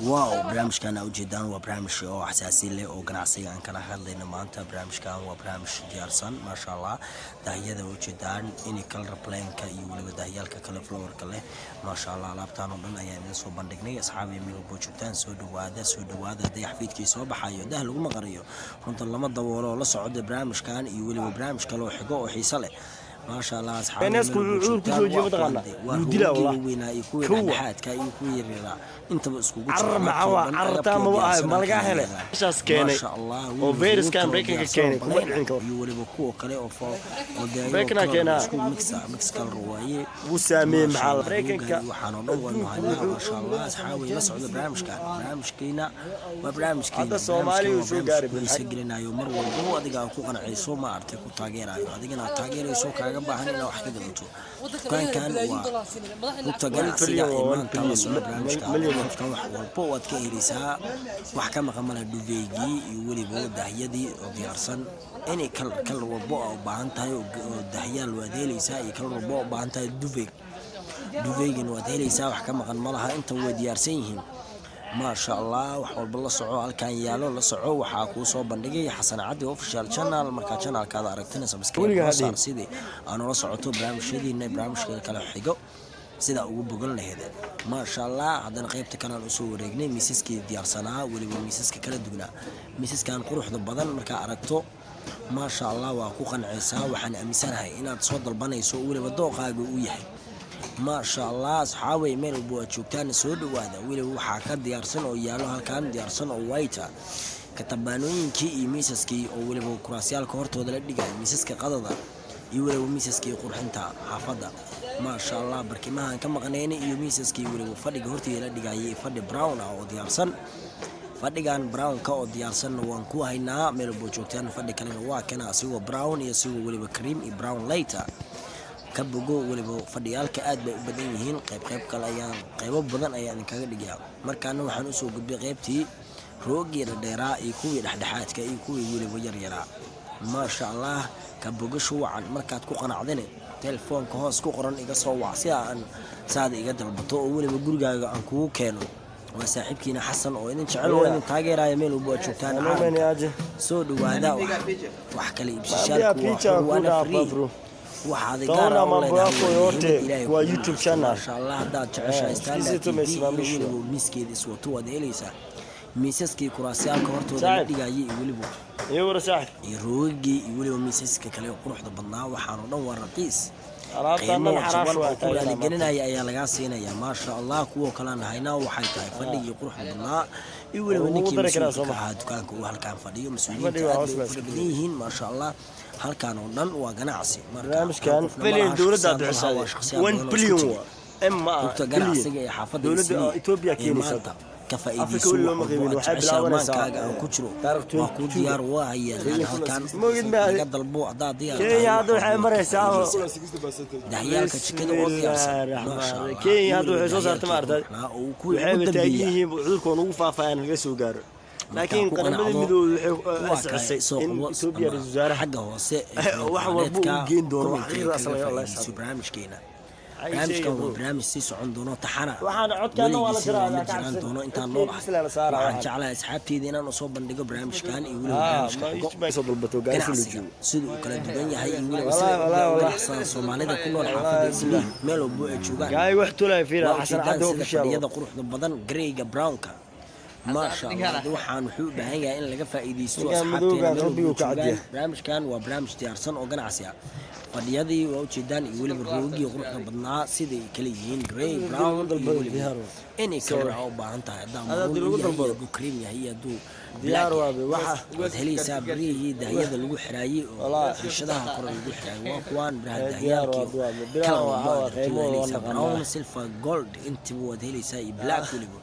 واو برامج كان وجدان وبرامج أو حساسي له أو قناصي عن كان هذا ما أنت برامج كان وبرامج ديارسن ما شاء الله دهية وجدان إني كلر بلين كيولي بدهية كلر فلور كله ما شاء الله لابتانو من أيام نسوا بندقني أصحابي من بوجودان سودوا هذا ده يحفيد كيسوا بحيو ده لو ما قريو كنت لما تدوروا ولا صعود برامج كان يولي برامج كلو حقوق حيصله ما شاء الله أصحابي الناس كل جيبت غلا ودلا والله وينا يكون حاد كا يكون يريلا أنت بس كوجود عرتا ما لقى هلا شاس كيني ما شاء الله وفيروس كان بريكنج كيني كم عنكم يولي بكو كله أو بريكنا كينا ميكس كالرواية وسامي مع بريكنج وحنون ما شاء الله أصحابي لصعود برامج كينا وبرامج كينا هذا الصومالي وشو قارب يسجلنا يوم مر والبو أديك أكون عيسو ما أرتك وتاجر أيوة أديك أنا تاجر يسوع كأجا بحني لو حكي دلتو كان وتاجر سيا إيمان تواصل برامج كان والبو أتكيريسها وحكم قمنا دوفيجي يولي بو دهيدي وديارسن إني كل والبو أو بعنتها دهيا الوديلي ساي كل والبو بعنتها دوفيجي وديلي سا وحكم قمنا أنت وديارسينهم ما شاء الله وحول بالله صعو هالكان يالو لا صعو waxaa ku soo bandhigay Hassan Hadi official channel marka channelkaada aragtana subscribe saar sidii aan la socoto barnaamijka kala xigo sida ugu bogan lahayd ma sha Allah hadana qaybta kanal u soo wareegnay miisaskii diyaarsanaa waliba miisaska kala duwanaa miisaskan quruxda badan marka aragto ma sha Allah waa ku qancaysaa waxaan aaminsanahay inaad soo dalbanayso waliba dooqaaga uu yahay ما شاء الله أصحابي من البوتشوكان سود وهذا وحاكا ديارسن أو يالو هالكان ديارسن أو وايتا كتبانوين كي ميسسكي أو ولو كراسيال كورتو دلدقا ميسسكي قضضا يولو ميسسكي قرحنتا حافظا ما شاء الله بركي ما كما غنيني يو ميسسكي ولو فدي هورتي دلدقا يفدي براون أو ديارسن فديغان براون كاو ديارسن وانكو هينا من البوتشوكان فدي كان واكنا سوى براون يسوى ولو كريم براون ليتا كبجو ولبو فديالك aad bay u badan yihiin qayb kale ayaan qaybo badan ayaan kaga dhigaa markaana waxaan u soo gudbay qaybtii roogeeda dheeraa iyo kuwii dhaxdhaxaadka iyo kuwii waliba yaryara ma sha Allah kabugo shuucan markaad ku qanacdeen telefoonka hoos ku qoran iga soo wac si aan saad iga dalbato oo waliba gurigaaga aan kugu keeno waa saaxiibkiina Hassan oo idin jecel oo idin taageeraya meel u joogtaan soo dhawaada wax kale ibsishaadku waxaad gaar ma buraaqo yote waa YouTube channel insha Allah hadaad jeceshahay miiskeeda iswato wada helaysaa miisaskii kuraasiyaalka hortooda la dhigayay waliba iyo warsax iyo roogi iyo waliba miisaska kale quruxda badnaa waxaan oo dhan waa raqiis alaabtaan xarash waa kala gelinaya ayaa laga siinaya ma sha Allah kuwa kala hayna waxay tahay fadhigi quruxda badnaa iyo waliba ninkii dukaanka uu halkaan fadhiyo mas'uuliyiin ma sha Allah halkaan oo dhan waa ganacsi barnaamijkan bilyan dawladda bixisay 1 bilyan amma ganacsiga ee xaafadda dawladda Itoobiya keenaysa كفايديسو waxay bilaabanaysaa aan ku jiro waa ku diyaar waa hayaan halkaan laga dalbo adaa diyaar Kenya hadda waxay maraysaa dahyaalka jikada oo diyaarsan Kenya hadda waxay soo saartay maartay waxay taagiyihiin cudurkoon ugu faafayaan laga soo gaaro laakiin qaramada midowga waxay asxaasay in Itoobiya wasaare xagga hoose wax walba u geen doono xiriir asal ah barnaamijkeena barnaamijkan waa barnaamij sii socon doono taxana waxaan codkaana waa la jiraan doono intaan nool waxaan jeclahay asxaabteyda inaan soo bandhigo barnaamijkan iyo weliba barnaamijka siduu kala duwan yahay iyo weliba sida Soomaalida ku nool xaafadda meel walba ay joogaan gaay wax tulay fiira Hassan Hadi official quruxda badan greyga brownka ما شاء الله waxaan wuxuu u baahan yahay in laga faa'iideysto asxaabteena barnaamijkan waa barnaamij diyaarsan oo ganacsi ah fadhiyadii waa ujeedaan iyo waliba roogii quruxda badnaa sidii kala yihiin grey brown inay kala u baahan tahay hadda cream yahay haduu diyaar waxa helaysaa bariyay dahyada lagu xiraayay oo shishadaha kor lagu xiraayay waa kuwan dahyaalkii kala qiimo brown silver gold intii wad helaysaa iyo black waliba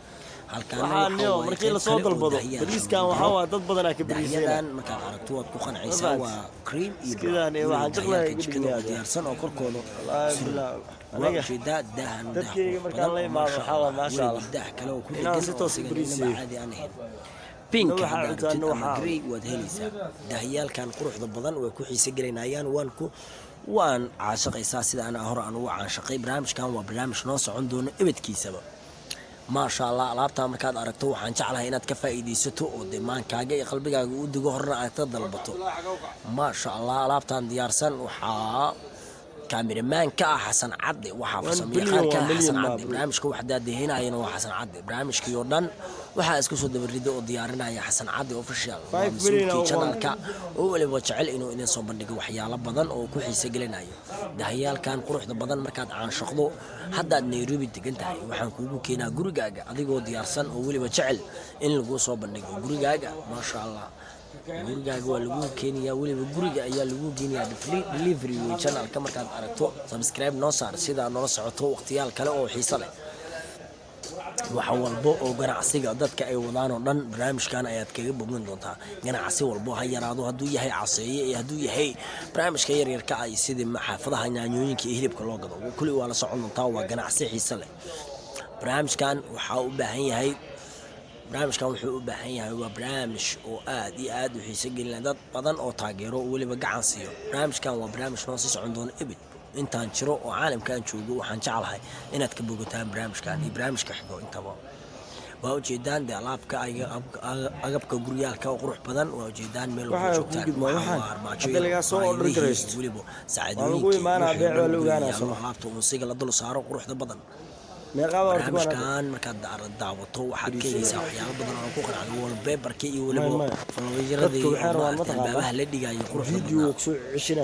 halkaan markii la soo dalbado bariiskan waxa waa dad badan ka bariisayaan marka aragto wad ku qancaysaa waa cream iyo sidaan waxaan jeclahay diyaarsan oo korkooda aniga dadkayga markaan la imaado waxa ma sha Allah dah kale oo ku dhigan si toos ah caadi aan ahayn pink waxa grey wad helaysaa dahyaalkan quruxda badan way ku xiisa galinayaan waan caashaqaysaa sida ana hore aan ugu caashaqay barnaamijkan waa barnaamij noo socon doono ibadkiisaba maasha allah alaabtaa markaad aragto waxaan jeclahay inaad ka faa'iidaysato oo demaankaaga iyo qalbigaaga u digo horna aad ka dalbato maasha allah alaabtaan diyaarsan waxaa كاميرمان حسن عدي وحا فسميقان حسن عدي برنامجك وحدا دهيناينا waa xasan cadi barnaamijkii oo dhan waxa isku soo dabarido oo diyaarinaya xasan cadi official channelka oo waliba jecel inuu idin soo bandhigo waxyaalo badan oo ku xiiso gelinayo dahayaalkan quruxda badan markaad aan shaqdo hadda Nairobi degan tahay waxaan kuugu keenaa gurigaaga adigoo diyaarsan oo waliba jecel in lagu soo bandhigo gurigaaga ma sha Allah gurigaaga waa lagu keenayaa waliba guriga ayaa lagu geenayaa delivery channelka markaad aragto subscribe noo saar sida noo socoto waqtiyaal kale oo xiiso leh waxa walbo oo ganacsiga dadka ay wadaan oo dhan barnaamijkan ayaad kaga bogan doontaa ganacsi walbo ha yaraado haduu yahay caseeye iyo haduu yahay barnaamijka yaryarka ay sidii xaafadaha yaanyooyinka iyo hilibka loo gado kulli waa la socon doontaa waa ganacsi xiiso leh barnaamijkan waxa uu baahan yahay barnaamijkan wuxuu u baahan yahay waa barnaamij oo aad iyo aad u xiiso gelin dad badan oo taageero waliba gacan siiyo barnaamijkan waa barnaamij noo sii socon doona ibid intaan jiro oo caalamkan joogo waxaan jeclahay inaad ka bogataan barnaamijkan iyo barnaamijka xigo intaba waa ujeedaan alaabka agabka guryaalka oo qurux badan waa ujeedaan meel walba joogtaan laga soo order gareysto waliba saacadooyin alaabta unsiga la dul saaro quruxda badan barnaamijkan markaad daawato waxaad ka helaysaa waxyaalo badan oo ku qaracdo wallpaperka iyo waliba falooyinradii albaabaha la dhigayo quruxda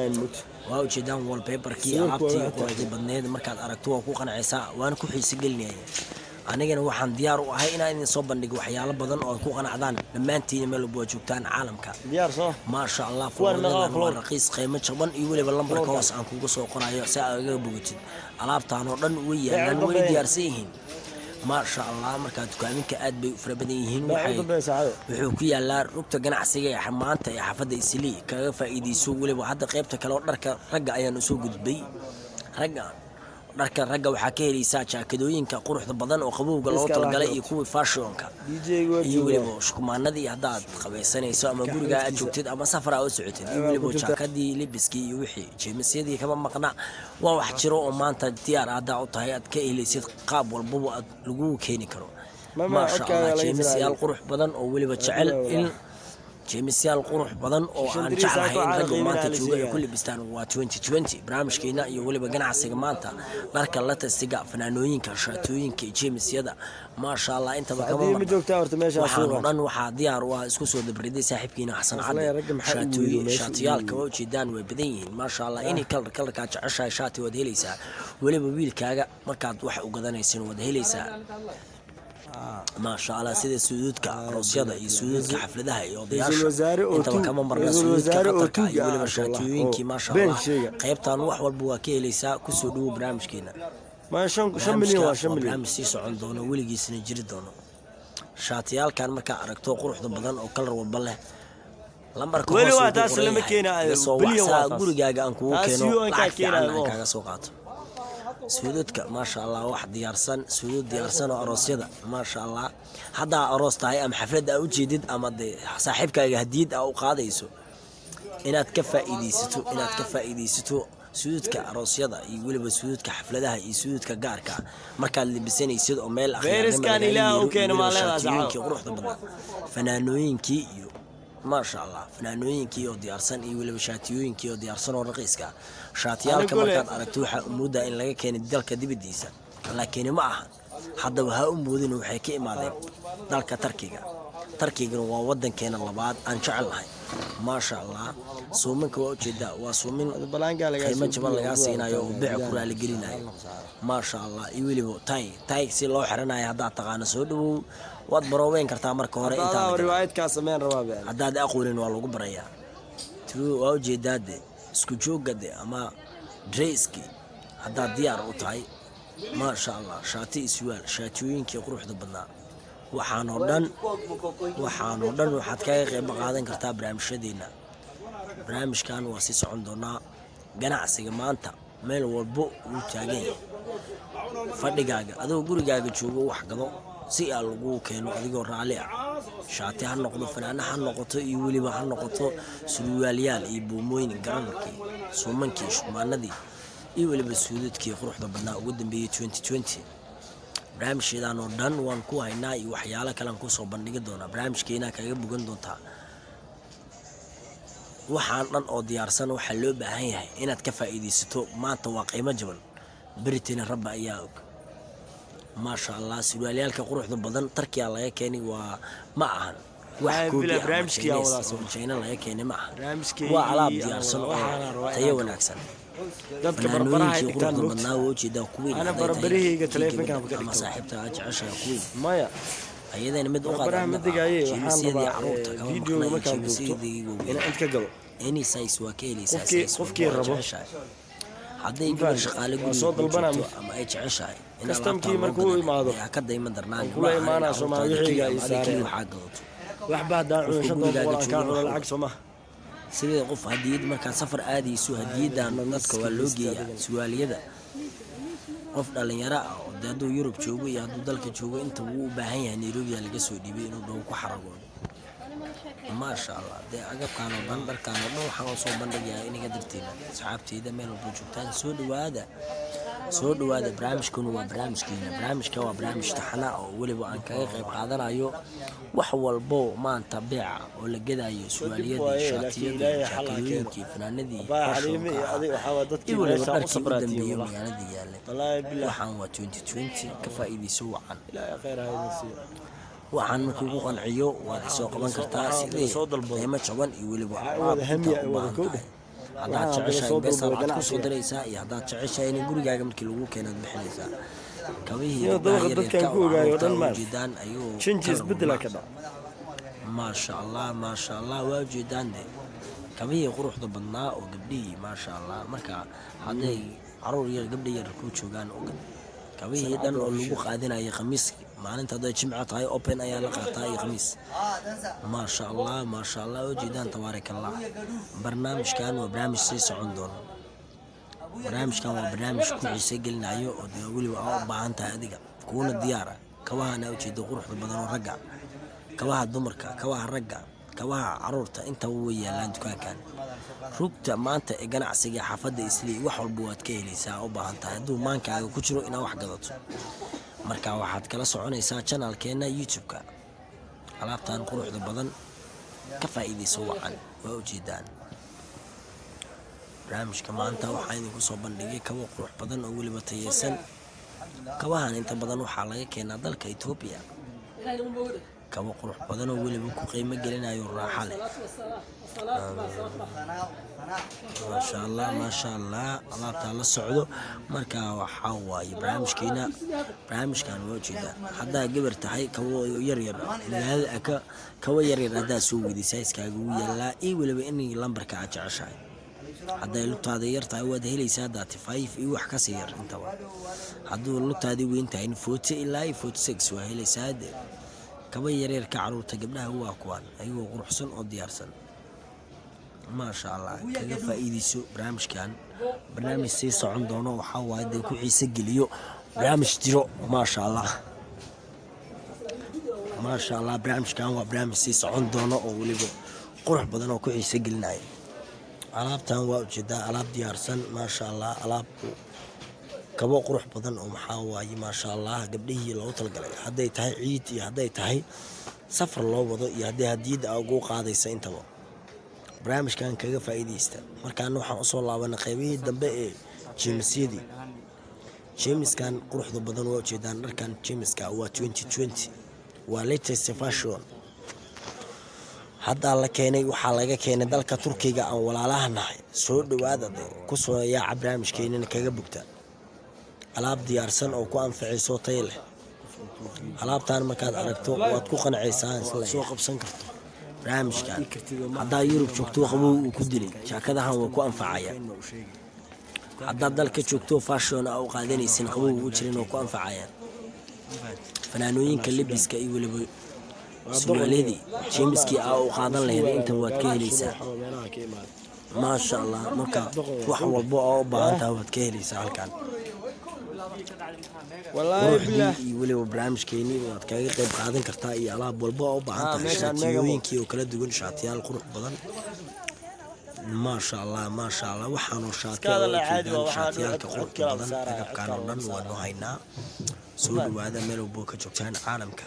waa ujeedaan wallpaperkii alaabtii quruxda badneed markaad aragto waa ku qanacaysaa waana ku xiiso gelinaya anigana waxaan diyaar u ahay inaan idin soo bandhigo waxyaalo badan oo ku qanacdaan dhammaantiin meel walba joogtaan caalamka ma sha Allah waa raqiis qiimo jaban iyo waliba lambarka hoos aan kugu soo qorayo si aad uga bogatid alaabtaan oo dhan way yaalaan way diyaarsan yihiin ma sha Allah marka dukaaminka aad bay u fara badan yihiin wuxuu ku yaalaa rugta ganacsiga ee maanta ee xaafadda Islii kaga faa'iideyso waliba hadda qaybta kale oo dharka ragga ayaan u soo gudbay dharka ragga waxaa ka helaysaa jaakadooyinka quruxda badan oo qabowga loo talgalay iyo kuwa fashionka iyo waliba shukumaanadii haddaad qabaysanayso ama guriga aad joogtid ama safar aad u socotid iyo waliba jaakadii libiskii iyo wixii jeemisyadii kama maqna waa wax jiro oo maanta diyaar aad u tahay aad ka helaysid qaab walbaba aad lagu keeni karo ma sha Allah jeemisyal qurux badan oo waliba jecel in jeemisyal qurux badan oo aan jeclahay in ragga maanta jooga ay kulli bistaan waa 2020 barnaamijkeena iyo waliba ganacsiga maanta dharka la tasiga fanaanooyinka shaatooyinka jeemisyada ma sha Allah inta kama waxaan dhan waxa diyaar waa isku soo dabriday saaxiibkiina Hassan shaatiyaalka oo jeedaan way badan yihiin ma sha Allah inay kalka jeceshahay shaati wada helaysaa waliba wiilkaaga markaad wax u gadanaysan wada helaysaa ما شاء الله سيدي سودك روسيادا يسودك حفلتها يودياشا انت كما مرنا سودك قطرك يقول مشاتوينكي ما شاء الله قيبتان wax walba waa ka helaysaa ku soo dhaw barnaamijkeena ma 5 milyan barnaamij sii socon doono weligiisna jiri doono shaatiyaalkan marka aragto quruxda badan oo kalar walba leh lambarka weli waa taas lama keenayo bilyan waa gurigaaga aan kugu keeno kaaga soo qaato سودتك ما شاء الله واحد ديارسن سود ديارسن أروسيدا ما شاء الله هذا أروس تاعي أم حفلة أو جديد أم صاحبك جديد أو قاضيسو إن تكفى إيديستو سودتك أروسيدا يقول بسودتك حفلة ده يسودتك جارك مركز اللي بسني يسود أميل أخير كان لا وكان ما له زعل روح فنانوين كي ما شاء الله فنانوين كيو ديارسن iyo waliba shaatiyooyin kiyo diyaarsan oo raqiiska shaatiyaalka markaad aragto waxa mooda in laga keenay dalka dibadiisa laakiin ma aha hadda waxa u moodin waxay ka imaadeen dalka Tarkiga waa wadankeena labaad aan jecelnahay ma sha Allah suumanka waa ujeeda waa suumin balaanka laga soo jaban laga siinayo oo biic ku raali gelinayo ma sha Allah iyo waliba tay si loo xiranayo hadda taqaan soo dhawow waad barooweyn kartaa marka hore inta riwaayadka sameyn rabaa haddaad aqoonin waa lagu barayaa waa ujeedaade isku joogade ama dresski haddaad diyaar u tahay ma sha Allah shaati iswaal shaatooyinkii quruxda badnaa waxaan oo dhan waxaad kaga qayb qaadan kartaa barnaamijyadeena barnaamijkan waa sii socon doonaa ganacsiga maanta meel walbo uu taagan yahay fadhigaaga adoo gurigaaga joogo wax gado si aan lagu keeno adigoo raali ah shaati ha noqdo fanaana ha noqoto iyo waliba ha noqoto surwaalyaal iyo buumooyin garamarkii suumankii shumaanadii iyo waliba suudadkii quruxda badnaa ugu dambeeyay 2020 barnaamijkeedaan oo dhan waan ku haynaa iyo waxyaalo kale aan kusoo bandhigi doonaa. barnaamijkeena kaga bogan doontaa waxaan dhan oo diyaarsan. waxaa loo baahan yahay inaad ka faa'iidaysato. maanta waa qiimo jaban, beritina rabba ayaa og. maasha allah, surwaalyaalka quruxda badan tarkiya laga keenay. waa ma ahan wax China laga keenay, ma aha. waa alaab diyaarsan oo tayo wanaagsan. dadka barbaraha ay dhigtaan badnaa oo jeeda kuwiin ana barbarahayga teleefanka ka ama saaxiibta aad jeceshahay kuwiin maya ayadana mid u barbaraha madigaayay waxaan rabaa video markaan duubto in inta ka galo any size waa ka helaysaa. qofkii rabo hadday gabar shaqaale guriga soo dalbanaa ama ay jeceshahay kastamkii markuu imaado ka dayma darnaan kula imaanaa Soomaaliga ay saareen waxa gadato wax baadaan cunshada doolar ka cunaa lacag Soomaa sidii qof hadiyad markaa safar aadayso hadiyadan dadka waa loo geeyaa. suwaaliyada qof dhalinyaro ah oo hadduu Yurub joogo iyo hadduu dalka joogo inta uu u baahan yahay Nairobi laga soo dhiibay inuu dhow ku xaragoodo. maasha allah, dee agabkan oo dhan dharkaan oo dhan waxaan soo bandhigayaa inaga darteena asxaabteyda meel walba joogtaan. soo dhawaada barnaamijkan waa barnaamijkeena. barnaamijka waa barnaamij taxana oo weliba aan kaga qayb qaadanayo wax walbo maanta beeca oo la gadayo. suwaaliyadii, shaatiyadii, jaakadooyinkii, fanaanadii, dambeeyay magaalada yaallay. waxaan waa 2020 ka faa'iidayso wacan. waxaan markii ugu qanciyo waad soo qaban kartaa sidii qiimo jaban iyo weliba haddaad jeceshahay bes aad ku soo diraysaa iyo haddaad jeceshahay in gurigaaga markii lagu keenaad bixinaysaa. kabihii dadkan ku ogaayo dhan ma jeedaan ayuu changes bedela ka dhac. maasha allah waa jeedaan de kabihii quruxda badnaa oo gabdhihii maasha allah. marka hadday caruur yar gabdha yar ku joogaan kabihii dhan oo lagu qaadinayo khamiiska maalinta hadday jimco tahay open ayaa la qaataa iyo khamiis. maasha allah oo jeedaan tabaarakallah. barnaamijkan waa barnaamij sii socon doono. barnaamijkan waa barnaamij ku xiise gelinayo oo dee weliba u baahan tahay adiga kuuna diyaara. kabahana ujeeda quruxda badan oo ragga, kabaha dumarka, kabaha ragga, kabaha caruurta intaba way yaalaan dukaankan. rugta maanta ee ganacsiga xaafadda Islii wax walba waad ka helaysaa u baahan tahay hadduu maankaaga ku jiro inaad wax gadato. marka waxaad kala soconaysaa channelkeena YouTube-ka. alaabtan quruxda badan ka faa'iidayso wacan waa ujeedaan. barnaamijka maanta waxaan idinku soo bandhigay kabo qurux badan oo weliba tayeysan. kabahan inta badan waxaa laga keenaa dalka Itoobiya. kabo qurux badan oo weliba ku qiimo gelinayo raaxa leh. maasha allah alaabta la socdo. marka waxaa waaye barnaamijkan waa ujeedaan. haddaa gabar tahay kabo yaryar magaalada kabo yaryar haddaa soo weydaysaa iskaaga u yaallaa iyo weliba in lambarka aad jeceshahay. hadday lugtaada yar tahay waad helaysaa 35 iyo wax kasii yar intaba. hadduu lugtaadii weyn tahay 40 ilaa 46 waa helaysaa. kaba yaryar ka caruurta gabdhaha waa kuwan ayagoo quruxsan oo diyaarsan. maasha allah kaga faa'iidayso barnaamijkan. barnaamij sii socon doono waxaa waaye dee ku xiise geliyo barnaamij jiro. maasha allah barnaamijkan waa barnaamij sii socon doono oo weliba qurux badan oo ku xiise gelinayo. alaabtan waa ujeedaa alaab diyaarsan. maasha allah alaabku kabo qurux badan oo maxaa waaye maasha allah gabdhihii loogu talagalay. hadday tahay ciid iyo hadday tahay safar loo wado iyo hadday hadiyadda ugu qaadaysa intaba barnaamijkan kaga faa'iidaysta. markaana waxaan usoo laabanay qaybihii dambe ee jeemisyadii. jeemiskan quruxda badan waa ujeedaan. dharkan jeemiska waa 2020 waa latest fashion. haddaa la keenay waxaa laga keenay dalka Turkiga aan walaalaha nahay. soo dhawaada kusoo yaaca barnaamijkeenana kaga bogta. alaab diyaarsan oo ku anficayso tayo leh. alaabtan markaad aragto waad ku qancaysaa soo qabsan karto. barnaamijkan haddaa Yurub joogto qabow uu ku dilay jaakadahan waa ku anfacaya. haddaa dalka joogto fashion oo qaadanaysin qabow uu jirin oo ku anfacaya. fanaanooyinka lebiska iyo weliba suwaaladii jeemiskii oo qaadan lahayd inta waad ka helaysaa. maasha allah marka wax walba oo u baahan tahay waad ka helaysaa halkan. والله بالله weliba barnaamijkeeni waad kaga qayb qaadan kartaa iyo alaab walba oo u baahan tahay. shaatiyooyinkii oo kala duwan, shaatiyaal qurux badan. maasha allah waxaanu shaatiyaalka quruxda badan agabkan oo dhan waanu haynaa. soo dhawaada meel walbo ka joogtaan caalamka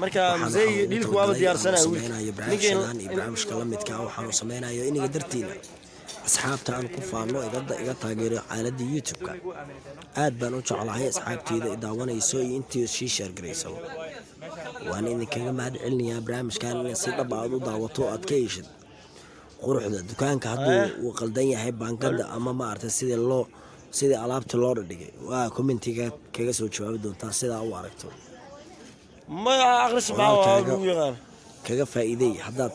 marka musay dhilku waa diyaarsanaa barnaamijka la midka ah waxaan sameeynayo iniga dartiina asxaabta aan ku faano iga taageero aaladda YouTube-ka aad baan u jeclahay asxaabteyda daawanayso iyo intii sii share gareyso waan idinkaga mahad celinayaa barnaamijkan si dhab ah u daawato aad ka heshid quruxda dukaanka hadduu uu qaldan yahay baankada ama ma aragtay sida alaabta loo dhigay waa commentiga kaga soo jawaabi doontaa sida u aragto ma akhris baa kaga faa'iiday haddaad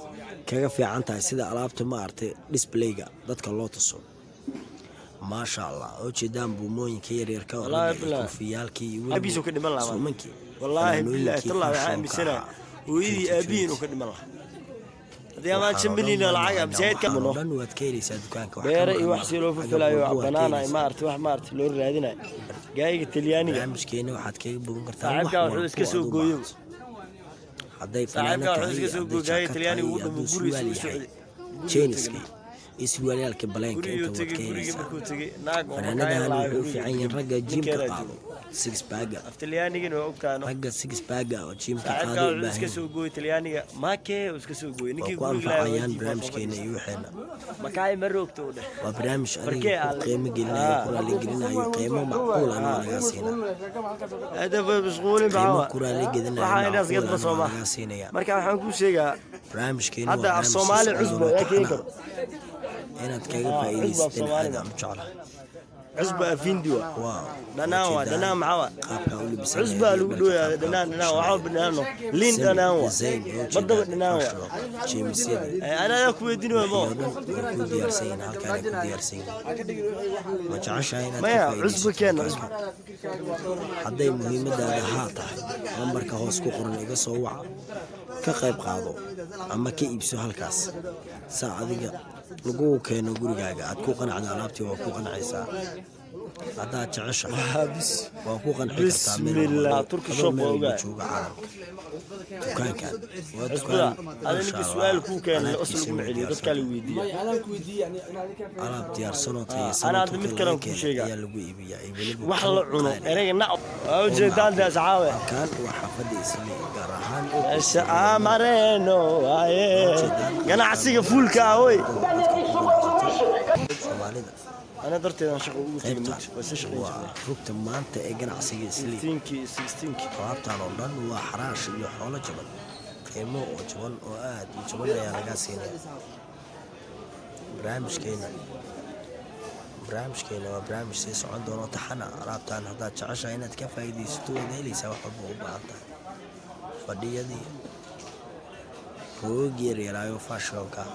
kaga fiican tahay sida alaabta ma aragtay displayga dadka loo tuso maasha Allah oo jeedaan buumooyinka yaryar ka koofiyaalkii iyo abiiso ka dhiman lahaa wallahi billahi tallahi waxaan amisana hooyadii aabiin oo ka dhiman lahaa hadii ma jimbilina lacag abseedka dhan waad ka helaysaa dukaanka beere iyo wax si loo filayo banaana ma aragtay wax ma aragtay loo raadinayo gaayga Talyaaniga barnaamijkeena waxaad kaga bogan kartaa wax wuxuu iska soo gooyo hadday fanaanada iska soo gooyo Talyaaniga uu dhamu guriga soo socday jeeniski iswaaliyalka baleenka inta wad ka helaysaa fanaanadahan wuxuu fiican yahay ragga jimka qaado six bag Talyaaniga oo ogtaano ragga six bag oo jimka qaado baahan iska soo gooyo Talyaaniga ma kee iska soo gooyo ninkii guriga laayaan barnaamijkeena iyo waxeena makaay marogto u dheh waa barnaamij adiga qiimo gelinayo kuraali gelinayo qiimo macquul ah laga siinaa hada mashquulin baa kuraali gelinayo waxa inaas gad basoma marka waxaan ku sheegaa barnaamijkeena hada af Soomaali cusbo yaa keen karo inaad kaga faa'iidaystaan aad am jeclahay cusba afindwa waaw dhanaan maxaa cusba lagu dhooyaa dhanaan waxa banaano liin dhanaan waa badaba dhanaan waa jeemisyada ana ku weydiinay ma ku diyaarsan halkaan ku diyaarsan ma jeceshahay inaad maya cusba keen hadday muhiimadaada haa tahay lambarka hoos ku qoran iga soo wac ka qayb qaado ama ka iibso halkaas saa adiga lagu keeno gurigaaga aad ku qanacdo alaabtii waa ku qanacaysaa haddaad jeceshahay waa ku qanci kartaa bismillah turki shop ogaa jooga caalamka dukaankan waa dukaan adinka su'aal ku keenay asal ugu celiyo dadka la weydiiyay alaab diyaarsan oo tayeysan ana mid kale ku sheegay ayaa lagu iibiyaa wax la cuno erayga nac oo jeedaan daasacawe kan waa xafada isla gaar ahaan amareno aye ganacsiga fuulka ah way Soomaalida أنا درت أنا شغل بس شغل ركت ما أنت إجنع سيجسلي سيستينكي طلبت على لندن وحراش اللي حوله جبل قيمة وجبل وقاد وجبل يا رجاسينا برامج كينا وبرامج سيس عندنا تحنا رابط عن هذا تعشى هنا تكفى يدي ستو ذيلي سوا حبوا بعضها فدي دي هو غير يرايو فاشوكا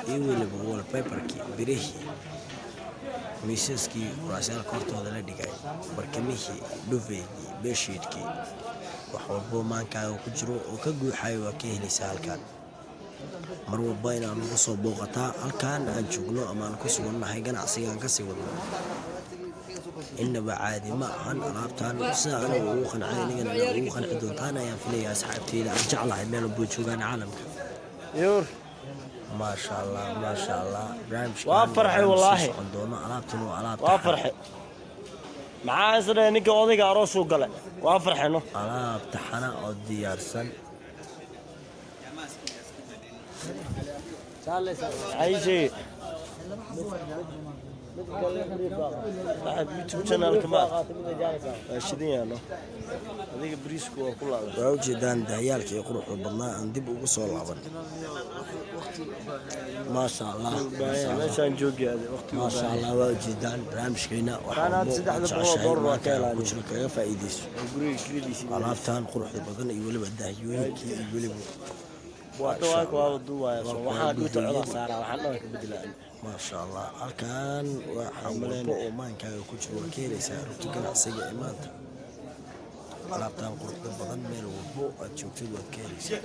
يقول بقول بيبركي بريهي miisaskii kuraasyaal kortooda la dhigay barkamihii dhufeygii beeshiidkii wax walbo maankaaga ku jiro oo ka guuxayo waa ka helaysaa halkaan mar walba inaan ugu soo booqataa halkaan aan joogno ama aan ku sugannahay ganacsigaan kasii wadno innaba caadi ma ahan alaabtaan sida aniga ugu qancay inigana ugu qanci doontaan ayaan filayaa asxaabteyda aan jeclahay meel walbo joogaan caalamka ما شاء الله برامج وافرحي والله وافرحي معاه سنة نيجي أوديك عروس وقلة وافرحي إنه أنا بتحنا أودي أرسل أي شيء يوتيوب شانل كمان شدين يعني هذيك بريسكو وكلها وجدان دهيالك يقرأ بالله عندي بوصل لعبن ما شاء الله ماشان جوجي هذا وقت ما شاء الله وجدان برامج كينا أنا سيد دور وكيل وجهك كيف فايديس عرفتان قرح بدن يولي بده يولي واتواك وادوا waxaa dhuuta cod saara waxaan ka beddelaa ما شاء الله halkan waxa walbo maankaaga ku jiro keeleysaa runtii ganacsiga imaanta alaabtaan quruxda badan meel walbo aad joogtid waad keeleysaa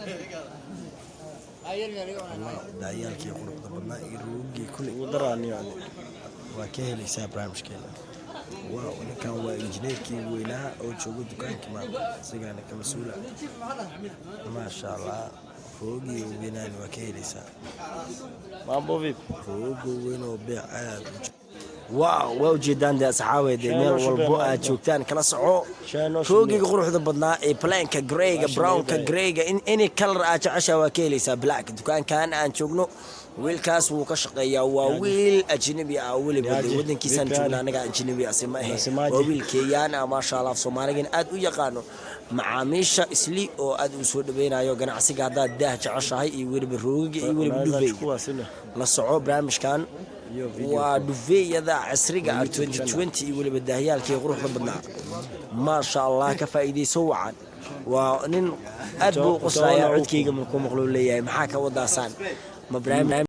dayaalkii quruxda badnaa iyo ruugii kulli ugu daraan yani waa ka helaysaa barnaamijkeena waaw ninkan waa injineerkii weynaa oo jooga dukaanka maanta isagaana ka mas-uula ما شاء الله روجي وبينان وكيلسا ما بوفيب روجو وينو بيع عاد واو جدا ده أصحابي ده ميل والبوء شوكتان كلا صعو كوجي قروح ذا بدنا بلانكا جريجا براونكا جريجا إني كلر عشا وكيليسا بلاك دكان كان أن شوكنو ويل كاس وكشقيا وويل أجنبي أول بدي ودن كيسان شوكنا نجا أجنبي أسمعه وويل كيانا ما شاء الله في صوماليين أدو يقانو معاميشة إسلي أو أدو سود بينا يو جنا عسيق هذا ده عشا هاي يوري بالروج يوري بالدوفي للصعوب برامج كان ودوفي هذا عسرقة 2020 يقول بالدهيال كي يروح لبنا ما شاء الله كفايدي سوعا ونن أدبو قصايا عدكي قبل كم مقلولية محاكا وداسان ما برامج